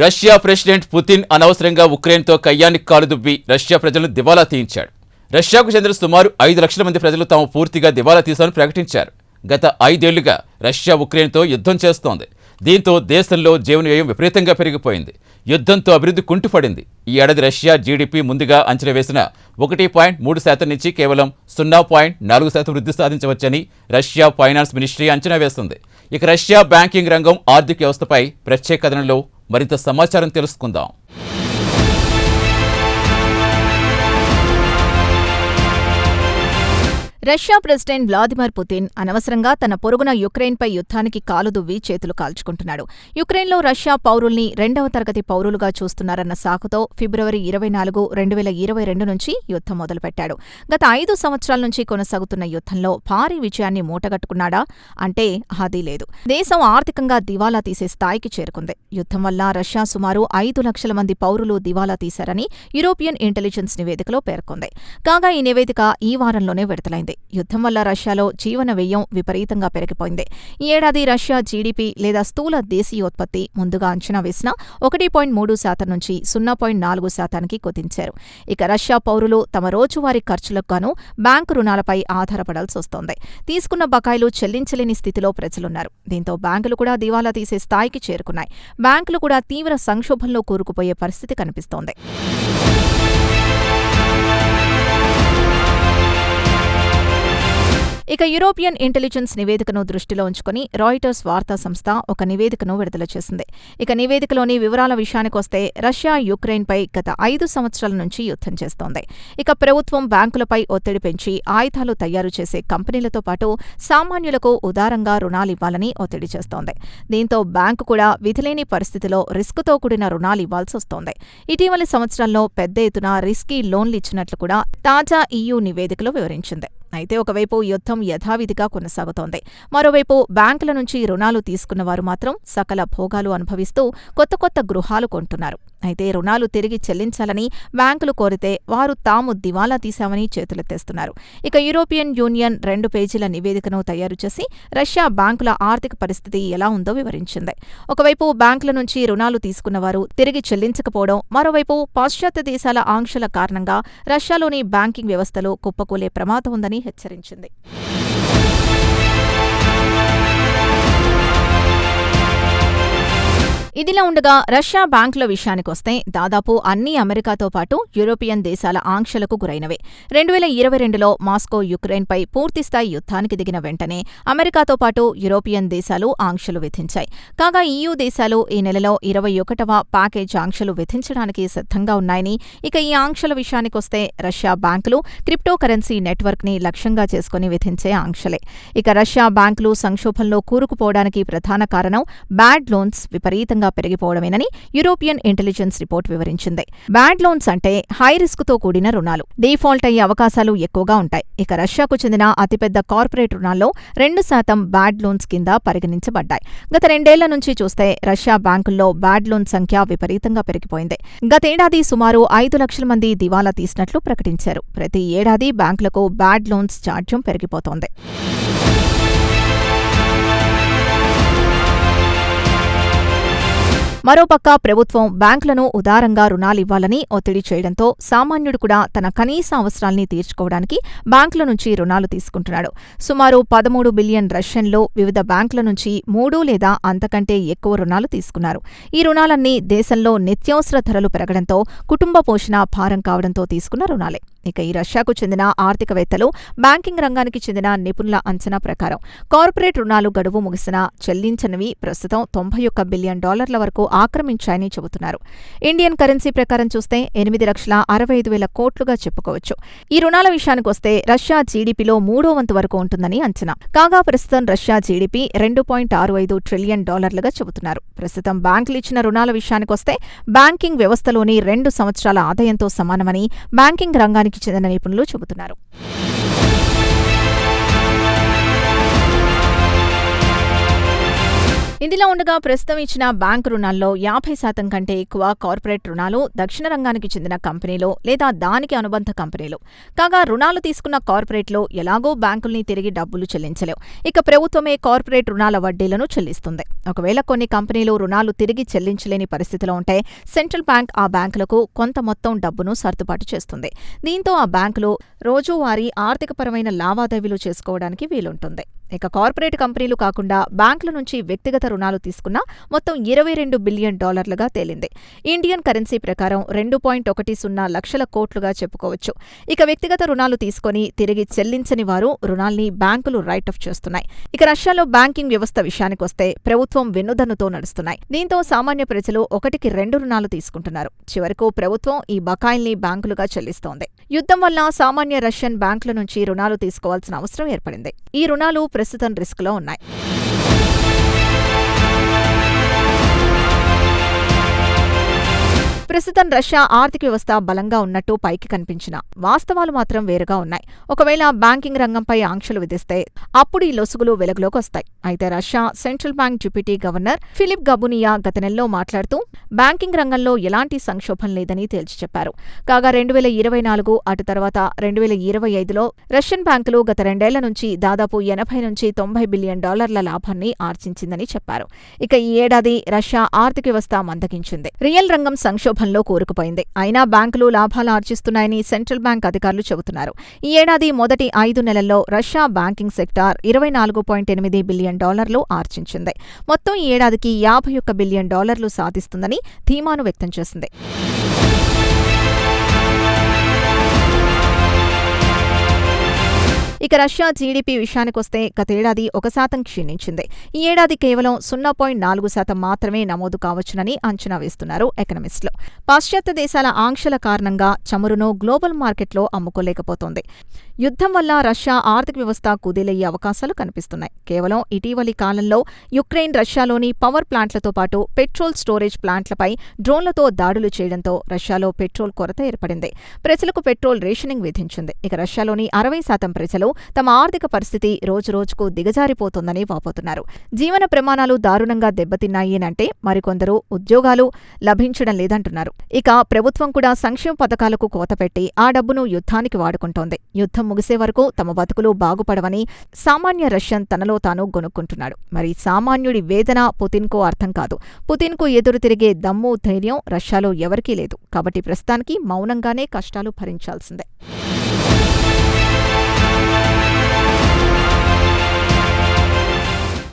Russia president Putin అనవసరంగా ఉక్రెయిన్తో కయ్యానికి కాలుదువ్వి Russia ప్రజలను దివాలా తీయించాడు. రష్యాకు చెందిన సుమారు 5 లక్షల మంది ప్రజలు తాము పూర్తిగా దివాలా తీశామని ప్రకటించారు. గత 5 ఏళ్లుగా రష్యా ఉక్రెయిన్తో యుద్ధం చేస్తోంది. దీంతో దేశంలో జీవన వ్యయం విపరీతంగా పెరిగిపోయింది. యుద్ధంతో అభివృద్ధి కుంటుపడింది. ఈ ఏడాది రష్యా జీడీపీ ముందుగా అంచనా వేసిన 1.3% నుంచి కేవలం 0.4% వృద్ధి సాధించవచ్చని రష్యా ఫైనాన్స్ మినిస్ట్రీ అంచనా వేస్తుంది. ఇక రష్యా బ్యాంకింగ్ రంగం, ఆర్థిక వ్యవస్థపై ప్రత్యేక కథనంలో మరింత సమాచారం తెలుసుకుందాం. రష్యా ప్రెసిడెంట్ వ్లాదిమిర్ పుతిన్ అనవసరంగా తన పొరుగున యుక్రెయిన్పై యుద్ధానికి కాలుదువ్వి చేతులు కాల్చుకుంటున్నాడు. యుక్రెయిన్లో రష్యా పౌరుల్ని 2వ తరగతి పౌరులుగా చూస్తున్నారన్న సాకుతో ఫిబ్రవరి 24, 2022 నుంచి యుద్ధం మొదలుపెట్టాడు. గత 5 సంవత్సరాల నుంచి కొనసాగుతున్న యుద్ధంలో భారీ విజయాన్ని మూటగట్టుకున్నాడా అంటే అదీ లేదు. దేశం ఆర్థికంగా దివాలా తీసే స్థాయికి చేరుకుంది. యుద్ధం వల్ల రష్యా సుమారు 5 లక్షల మంది పౌరులు దివాలా తీశారని యూరోపియన్ ఇంటెలిజెన్స్ నివేదికలో పేర్కొంది. కాగా ఈ నివేదిక ఈ వారంలోనే విడుదలైంది. యుద్ధం వల్ల రష్యాలో జీవన వ్యయం విపరీతంగా పెరిగిపోయింది. ఈ ఏడాది రష్యా జీడీపీ లేదా స్థూల దేశీయోత్పత్తి ముందుగా అంచనా వేసిన 1.3% నుంచి 0.4%కి కుదించారు. ఇక రష్యా పౌరులు తమ రోజువారీ ఖర్చులకు గాను బ్యాంకు రుణాలపై ఆధారపడాల్సి వస్తోంది. తీసుకున్న బకాయిలు చెల్లించలేని స్థితిలో ప్రజలున్నారు. దీంతో బ్యాంకులు కూడా దివాలా తీసే స్థాయికి చేరుకున్నాయి. బ్యాంకులు కూడా తీవ్ర సంక్షోభంలో కూరుకుపోయే పరిస్థితి కనిపిస్తోంది. ఇక యూరోపియన్ ఇంటెలిజెన్స్ నివేదికను దృష్టిలో ఉంచుకుని రాయిటర్స్ వార్తా సంస్థ ఒక నివేదికను విడుదల చేసింది. ఇక నివేదికలోని వివరాల విషయానికొస్తే రష్యా యుక్రెయిన్పై గత 5 సంవత్సరాల నుంచి యుద్ధం చేస్తోంది. ఇక ప్రభుత్వం బ్యాంకులపై ఒత్తిడి పెంచి ఆయుధాలు తయారు చేసే కంపెనీలతో పాటు సామాన్యులకు ఉదారంగా రుణాలివ్వాలని ఒత్తిడి చేస్తోంది. దీంతో బ్యాంకు కూడా విధిలేని పరిస్థితిలో రిస్కుతో కూడిన రుణాలివ్వాల్సొస్తోంది. ఇటీవలి సంవత్సరాల్లో పెద్ద ఎత్తున రిస్కీ లోన్లిచ్చినట్లు కూడా తాజా EU నివేదికలో వివరించింది. అయితే ఒకవైపు యుద్ధం యథావిధిగా కొనసాగుతోంది. మరోవైపు బ్యాంకుల నుంచి రుణాలు తీసుకున్నవారు మాత్రం సకల భోగాలు అనుభవిస్తూ కొత్త గృహాలు కొంటున్నారు. అయితే రుణాలు తిరిగి చెల్లించాలని బ్యాంకులు కోరితే వారు తాము దివాలా తీశామని చేతులెత్తేస్తున్నారు. ఇక యూరోపియన్ యూనియన్ 2 పేజీల నివేదికను తయారు చేసి రష్యా బ్యాంకుల ఆర్థిక పరిస్థితి ఎలా ఉందో వివరించింది. ఒకవైపు బ్యాంకుల నుంచి రుణాలు తీసుకున్నవారు తిరిగి చెల్లించకపోవడం, మరోవైపు పాశ్చాత్య దేశాల ఆంక్షల కారణంగా రష్యాలోని బ్యాంకింగ్ వ్యవస్థలు కుప్పకూలే ప్రమాదం ఉందని హెచ్చరించింది. ఇదిలా ఉండగా రష్యా బ్యాంకుల విషయానికొస్తే దాదాపు అన్ని అమెరికాతో పాటు యూరోపియన్ దేశాల ఆంక్షలకు గురైనవే. 2022లో మాస్కో యుక్రెయిన్పై పూర్తిస్థాయి యుద్ధానికి దిగిన వెంటనే అమెరికాతో పాటు యూరోపియన్ దేశాలు ఆంక్షలు విధించాయి. కాగా EU దేశాలు ఈ నెలలో 21వ ప్యాకేజ్ ఆంక్షలు విధించడానికి సిద్ధంగా ఉన్నాయని, ఇక ఈ ఆంక్షల విషయానికొస్తే రష్యా బ్యాంకులు క్రిప్టో కరెన్సీ నెట్వర్క్ని లక్ష్యంగా చేసుకుని విధించే ఆంక్షలే. ఇక రష్యా బ్యాంకులు సంక్షోభంలో కూరుకుపోవడానికి ప్రధాన కారణం బ్యాడ్ లోన్స్ విపరీతంగా పెరిగిపోవడమేనని యూరోపియన్ ఇంటెలిజెన్స్ రిపోర్ట్ వివరించింది. బ్యాడ్ లోన్స్ అంటే హై రిస్కుతో కూడిన రుణాలు. డిఫాల్ట్ అయ్యే అవకాశాలు ఎక్కువగా ఉంటాయి. ఇక రష్యాకు చెందిన అతిపెద్ద కార్పొరేట్ రుణాల్లో 2% బ్యాడ్ లోన్స్ కింద పరిగణించబడ్డాయి. గత 2 ఏళ్ల నుంచి చూస్తే రష్యా బ్యాంకుల్లో బ్యాడ్ లోన్ సంఖ్య విపరీతంగా పెరిగిపోయింది. గతేడాది సుమారు 5 లక్షల మంది దివాలా తీసినట్లు ప్రకటించారు. ప్రతి ఏడాది బ్యాంకులకు బ్యాడ్ లోన్స్ ఛార్జ్యం పెరిగిపోతోంది. మరోపక్క ప్రభుత్వం బ్యాంకులను ఉదారంగా రుణాలివ్వాలని ఒత్తిడి చేయడంతో సామాన్యుడు కూడా తన కనీస అవసరాల్ని తీర్చుకోవడానికి బ్యాంకుల నుంచి రుణాలు తీసుకుంటున్నాడు. సుమారు 13 బిలియన్ రష్యన్లు వివిధ బ్యాంకుల నుంచి 3 లేదా అంతకంటే ఎక్కువ రుణాలు తీసుకున్నారు. ఈ రుణాలన్నీ దేశంలో నిత్యావసర ధరలు పెరగడంతో కుటుంబ పోషణ భారం కావడంతో తీసుకున్న రుణాలే. ఇక ఈ రష్యాకు చెందిన ఆర్థికవేత్తలు, బ్యాంకింగ్ రంగానికి చెందిన నిపుణుల అంచనా ప్రకారం కార్పొరేట్ రుణాలు గడువు ముగిసినా చెల్లించనివి ప్రస్తుతం $91 బిలియన్ వరకు ఆక్రమించాయని చెబుతున్నారు. ఇండియన్ కరెన్సీ ప్రకారం చూస్తే 8,65,000 కోట్లుగా చెప్పుకోవచ్చు. ఈ రుణాల విషయానికొస్తే రష్యా జీడీపీలో 3వ వంతు వరకు ఉంటుందని అంచనా. కాగా ప్రస్తుతం రష్యా జీడీపీ $2.65 ట్రిలియన్ చెబుతున్నారు. ప్రస్తుతం బ్యాంకులు ఇచ్చిన రుణాల విషయానికొస్తే బ్యాంకింగ్ వ్యవస్థలోని 2 సంవత్సరాల ఆదాయంతో సమానమని బ్యాంకింగ్ రంగానికి చెందిన నిపుణులు చెబుతున్నారు. ఇందిలా ఉండగా ప్రస్తుతం ఇచ్చిన బ్యాంకు రుణాల్లో 50% కంటే ఎక్కువ కార్పొరేట్ రుణాలు దక్షిణ రంగానికి చెందిన కంపెనీలు లేదా దానికి అనుబంధ కంపెనీలు. కాగా రుణాలు తీసుకున్న కార్పొరేట్లు ఎలాగో బ్యాంకుల్ని తిరిగి డబ్బులు చెల్లించలేవు. ఇక ప్రభుత్వమే కార్పొరేట్ రుణాల వడ్డీలను చెల్లిస్తుంది. ఒకవేళ కొన్ని కంపెనీలు రుణాలు తిరిగి చెల్లించలేని పరిస్థితిలో ఉంటే సెంట్రల్ బ్యాంక్ ఆ బ్యాంకులకు కొంత మొత్తం డబ్బును సర్దుబాటు చేస్తుంది. దీంతో ఆ బ్యాంకులు రోజువారీ ఆర్థికపరమైన లావాదేవీలు చేసుకోవడానికి వీలుంటుంది. ఇక కార్పొరేట్ కంపెనీలు కాకుండా బ్యాంకుల నుంచి వ్యక్తిగత రుణాలు తీసుకున్న మొత్తం $22 బిలియన్ తేలింది. ఇండియన్ కరెన్సీ ప్రకారం 2.10 లక్షల కోట్లుగా చెప్పుకోవచ్చు. ఇక వ్యక్తిగత రుణాలు తీసుకొని తిరిగి చెల్లించని వారు రుణాల్ని బ్యాంకులు రైట్ ఆఫ్ చేస్తున్నాయి. ఇక రష్యాలో బ్యాంకింగ్ వ్యవస్థ విషయానికొస్తే ప్రభుత్వం వెన్నుదన్నుతో నడుస్తున్నాయి. దీంతో సామాన్య ప్రజలు 1కి 2 రుణాలు తీసుకుంటున్నారు. చివరకు ప్రభుత్వం ఈ బకాయిల్ని బ్యాంకులుగా చెల్లిస్తోంది. యుద్ధం వల్ల సామాన్య రష్యన్ బ్యాంకుల నుంచి రుణాలు తీసుకోవాల్సిన అవసరం ఏర్పడింది. ఈ రుణాలు ప్రస్తుతం రిస్క్లో ఉన్నాయి. ప్రస్తుతం రష్యా ఆర్థిక వ్యవస్థ బలంగా ఉన్నట్టు పైకి కనిపించినా వాస్తవాలు మాత్రం వేరుగా ఉన్నాయి. ఒకవేళ బ్యాంకింగ్ రంగంపై ఆంక్షలు విధిస్తే అప్పుడు ఈ లొసుగులు వెలుగులోకొస్తాయి. అయితే Russia central bank deputy governor Philip Gabunia గత నెలలో మాట్లాడుతూ బ్యాంకింగ్ రంగంలో ఎలాంటి సంక్షోభం లేదని తేల్చి చెప్పారు. కాగా 2024 అటు తర్వాత 2025లో రష్యన్ బ్యాంకులు గత 2 ఏళ్ల నుంచి దాదాపు 80 నుంచి $90 బిలియన్ లాభాన్ని ఆర్జించిందని చెప్పారు. ఇక ఈ ఏడాది రష్యా ఆర్థిక వ్యవస్థ మందగించింది. రియల్ రంగం సంక్షోభంలో కూరుకుపోయింది. అయినా బ్యాంకులు లాభాలు ఆర్జిస్తున్నాయని సెంట్రల్ బ్యాంక్ అధికారులు చెబుతున్నారు. ఈ ఏడాది మొదటి 5 నెలల్లో రష్యా బ్యాంకింగ్ సెక్టార్ $24.8 బిలియన్ ఆర్జించింది. మొత్తం ఈ ఏడాదికి $51 బిలియన్ సాధిస్తుందని ధీమాను వ్యక్తం చేసింది. ఇక రష్యా జీడీపీ విషయానికొస్తే గతేడాది 1% క్షీణించింది. ఈ ఏడాది కేవలం 0.4% మాత్రమే నమోదు కావచ్చునని అంచనా వేస్తున్నారు ఎకనమిస్టులు. పాశ్చాత్య దేశాల ఆంక్షల కారణంగా చమురును గ్లోబల్ మార్కెట్లో అమ్ముకోలేకపోతోంది. యుద్ధం వల్ల రష్యా ఆర్థిక వ్యవస్థ కుదేలయ్యే అవకాశాలు కనిపిస్తున్నాయి. కేవలం ఇటీవలి కాలంలో యుక్రెయిన్ రష్యాలోని పవర్ ప్లాంట్లతో పాటు పెట్రోల్ స్టోరేజ్ ప్లాంట్లపై డ్రోన్లతో దాడులు చేయడంతో రష్యాలో పెట్రోల్ కొరత ఏర్పడింది. ప్రజలకు పెట్రోల్ రేషనింగ్ విధించింది. ఇక రష్యాలోని 60% ప్రజలు తమ ఆర్థిక పరిస్థితి రోజురోజుకు దిగజారిపోతోందని వాపోతున్నారు. జీవన ప్రమాణాలు దారుణంగా దెబ్బతిన్నాయేనంటే మరికొందరు ఉద్యోగాలు లభించడం లేదంటున్నారు. ఇక ప్రభుత్వం కూడా సంక్షేమ పథకాలకు కోతపెట్టి ఆ డబ్బును యుద్ధానికి వాడుకుంటోంది. యుద్ధం ముగిసే వరకు తమ బతుకులు బాగుపడవని సామాన్య రష్యన్ తనలో తాను గొనుక్కుంటున్నాడు. మరి సామాన్యుడి వేదన పుతిన్కు అర్థం కాదు. పుతిన్కు ఎదురు తిరిగే దమ్ము ధైర్యం రష్యాలో ఎవరికీ లేదు. కాబట్టి ప్రస్తుతానికి మౌనంగానే కష్టాలు భరించాల్సిందే.